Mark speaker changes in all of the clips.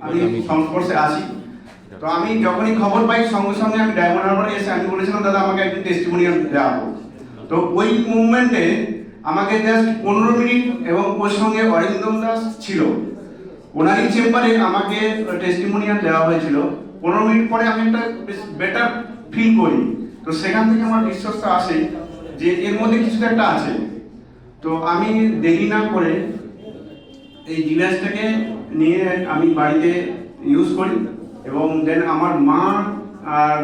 Speaker 1: আমি সংস্পর্শে আসি। তো আমি যখনই খবর পাই সঙ্গে সঙ্গে আমি ডায়মন্ড হারবারে এসে আমি বলেছিলাম দাদা আমাকে একজন টেস্টিমোনিয়াল দেওয়া। তো ওই মুভমেন্টে আমাকে জাস্ট 15 মিনিট এবং ওর সঙ্গে অরিন্দম দাস ছিল, ওনারই চেম্বারে আমাকে টেস্টিমোনিয়াল দেওয়া হয়েছিল। 15 মিনিট পরে আমি একটা বেটার ফিল করি। তো সেখান থেকে আমার বিশ্বাসটা আসে যে এর মধ্যে কিছু একটা আছে। তো আমি দেরি না করে এই ডিভাইসটাকে নিয়ে আমি বাড়িতে ইউজ করি এবং দেন আমার মা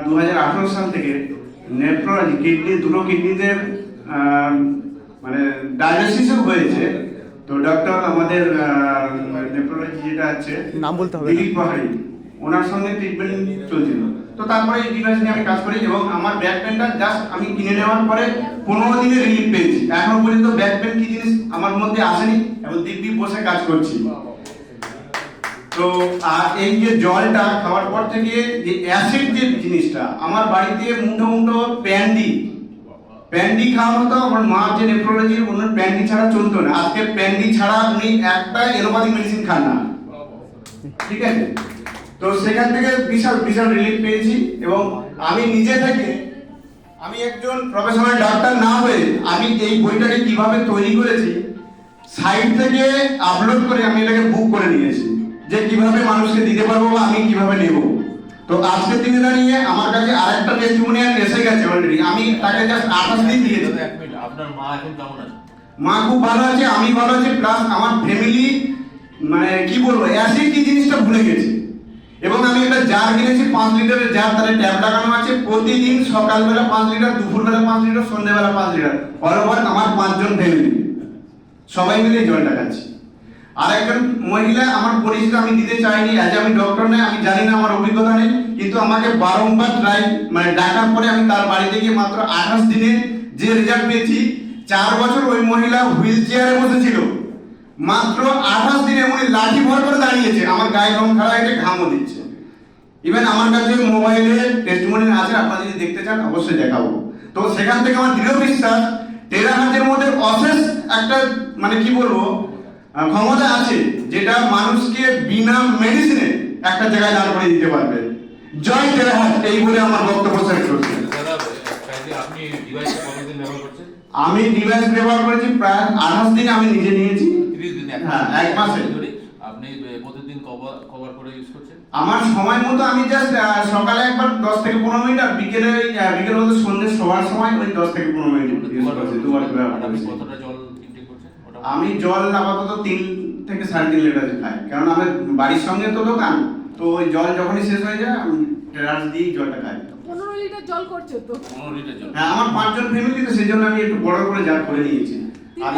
Speaker 1: 2018 সাল থেকে নেফ্রোলজি দুটো কিডনিতে মানে ডায়ালিসিসও হয়েছে। তো ডক্টর আমাদের নেফ্রোলজি যেটা আছে
Speaker 2: নাম বলতে হবে
Speaker 1: দিলীপ পাহাড়ি, ওনার সঙ্গে ট্রিটমেন্ট চলছিল। তো তারপরে এই ডিভাইস নিয়ে আমি কাজ করি এবং আমার ব্যাক পেনটা জাস্ট আমি কিনে নেওয়ার পরে 15 দিনে রিলিফ পেয়েছি। এখনো পর্যন্ত ব্যাক পেন কি জিনিস আমার মধ্যে আসেনি এবং দিব্যি বসে কাজ করছি। তো আর এই যে জলটা খাওয়ার পর থেকে যে অ্যাসিড যে জিনিসটা আমার বাড়িতে মুঠো প্যান্ডি খাওয়া হতো। আমার মা যে নেফ্রোলজি ওনার প্যান্ডি ছাড়া চলতো না। আজকে প্যান্ডি ছাড়া উনি একটা এলোপ্যাথিক মেডিসিন খান না, ঠিক আছে? তো সেখান থেকে বিশাল বিশাল রিলিফ পেয়েছি এবং আমি নিজে থেকে আমি একজন প্রফেশনাল ডাক্তার না হয়ে আমি এই বইটাকে কিভাবে তৈরি করেছি সাইট থেকে আপলোড করে আমি এটাকে বুক করে নিয়েছি যে কিভাবে মানুষকে দিতে পারবো বা আমি কিভাবে নেব। তো আজকের দিনে দাঁড়িয়ে আমার কাছে আরেকটা টেস্টিমোনিয়াল এসে গেছে অলরেডি। আমি তাকে জাস্ট 28 দিন দিয়েছি।
Speaker 3: আপনার মা এখন কেমন আছে?
Speaker 1: মা খুব ভালো আছে, আমি ভালো আছি, প্লাস আমার ফ্যামিলি মানে কি বলবো অ্যাসিড কি জিনিসটা ভুলে গেছি। এবং আমি একটা জার কিনেছি 5 লিটারের জার, তারে ট্যাপ লাগানো আছে। প্রতিদিন সকালবেলা 5 লিটার, দুপুরবেলা 5 লিটার, সন্ধ্যাবেলা 5 লিটার। অল ওভার আমার 5 জন ফ্যামিলি সবাই মিলে জলটা খাচ্ছি। আর একজন মহিলা আমার পরিচিত, আমি দিতে চাইনি, আজ আমি ডক্টর নই, আমি জানি না, আমার অভিজ্ঞতা নেই, কিন্তু আমাকে বারংবার ডাকার পরে আমি তার বাড়িতে গিয়ে মাত্র 28 দিনে যে রেজাল্ট পেয়েছি। 4 বছর ওই মহিলা হুইল চেয়ারে বসেছিল, মাত্র 28 দিনে উনি লাঠি ভর করে দাঁড়িয়েছে। আমার গায়ে রং খারাপ হয়েছে, ঘামও দিচ্ছে। ইভেন আমার কাছে মোবাইলে টেস্টিমোনিয়াল আছে, আপনারা যদি দেখতে চান অবশ্যই দেখাবো। তো সেখান থেকে আমার দৃঢ় বিশ্বাস টেরাহার্জের মধ্যে অশেষ একটা মানে কি বলবো ক্ষমতা আছে, যেটা মানুষকে বিনা মেডিসিনে একটা জায়গায় দাঁড় করে দিতে পারবে। জয় টেরাহার্জ, এই বলে আমার বক্তব্য শেষ করছি।
Speaker 3: আপনি ডিভাইসটা কতদিন ব্যবহার করছেন?
Speaker 1: আমি ডিভাইস ব্যবহার করেছি প্রায় 28 দিন, আমি নিজে নিয়েছি।
Speaker 3: 30 দিন?
Speaker 1: হ্যাঁ, 1 মাসে।
Speaker 3: আপনি প্রতিদিন কভার করে ইউজ করছেন?
Speaker 1: আমার সময় মতো আমি জাস্ট সকালে একবার 10 থেকে 15 মিনিট আর বিকেলে বলতে সন্ধ্যে শোয়ার সময় ওই 10 থেকে 15 মিনিট ইউজ করছি। দুবার ব্যবহার করছি।
Speaker 3: কতটা জল ইনটেক করছেন?
Speaker 1: আমি জল আপাতত 3 থেকে 3.5 লিটার খাই, কারণ আমার বাড়ির সঙ্গে তো দোকান। তো ওই জল যখনই শেষ হয়ে যায় আমি টেরাস দিয়ে জলটা খাই।
Speaker 4: 15 লিটার জল করছো তো?
Speaker 3: 15 লিটার জল?
Speaker 1: হ্যাঁ, আমার 5 জন ফ্যামিলি, তো সেই জন্য আমি একটু বড় করে জার করে নিয়েছি। আর